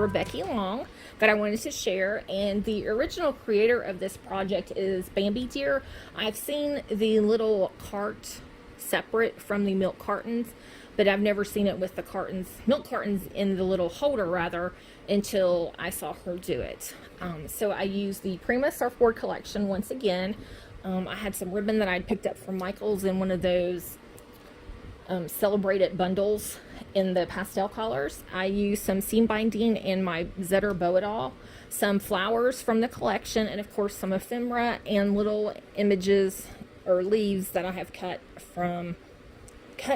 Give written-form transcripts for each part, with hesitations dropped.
for Becky Long that I wanted to share, and the original creator of this project is Bambidearr. I've seen the little cart separate from the milk cartons, but I've never seen it with the milk cartons in the little holder rather, until I saw her do it. So I used the Prima Surfboard collection once again. I had some ribbon that I'd picked up from Michael's in one of those Celebrate It bundles in the pastel colors. I used some seam binding in my Zetter Bow-It-All, some flowers from the collection, and of course some ephemera and little images or leaves that I have cut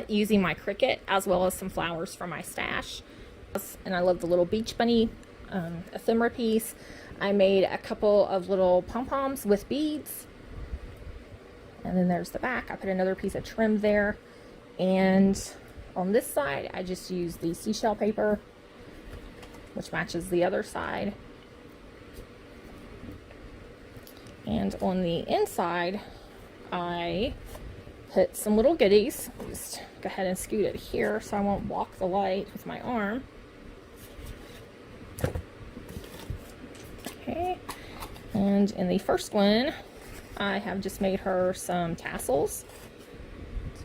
using my Cricut, as well as some flowers from my stash. And I love the little beach bunny ephemera piece. I made a couple of little pom-poms with beads, and then there's the back. I put another piece of trim there. And on this side, I just used the seashell paper, which matches the other side. And on the inside, I put some little goodies. Just go ahead and scoot it here so I won't block the light with my arm. Okay. And in the first one, I have just made her some tassels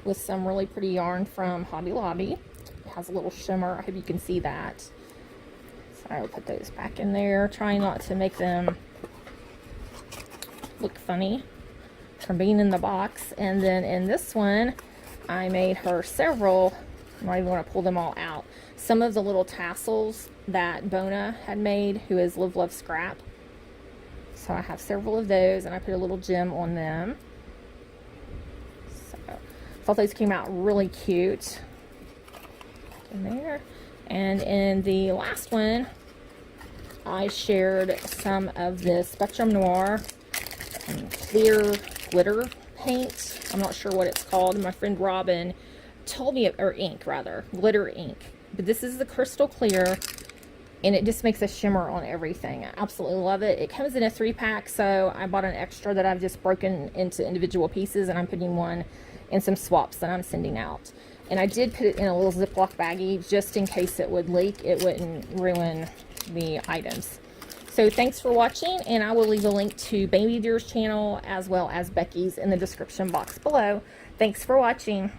with some really pretty yarn from Hobby Lobby. It has a little shimmer. I hope you can see that. So I'll put those back in there, trying not to make them look funny from being in the box. And then in this one, I made her several, I don't even want to pull them all out, some of the little tassels that Bona had made, who is Live Love Scrap. So I have several of those, and I put a little gem on them. Thought those came out really cute in there. And in the last one, I shared some of this Spectrum Noir clear glitter paint. I'm not sure what it's called. My friend Robin told me, or ink rather, glitter ink. But this is the crystal clear, and it just makes a shimmer on everything. I absolutely love it. It comes in a 3-pack, so I bought an extra that I've just broken into individual pieces, and I'm putting one and some swaps that I'm sending out. And I did put it in a little Ziploc baggie just in case it would leak. It wouldn't ruin the items. So thanks for watching, and I will leave a link to Bambidearr's channel as well as Becky's in the description box below. Thanks for watching.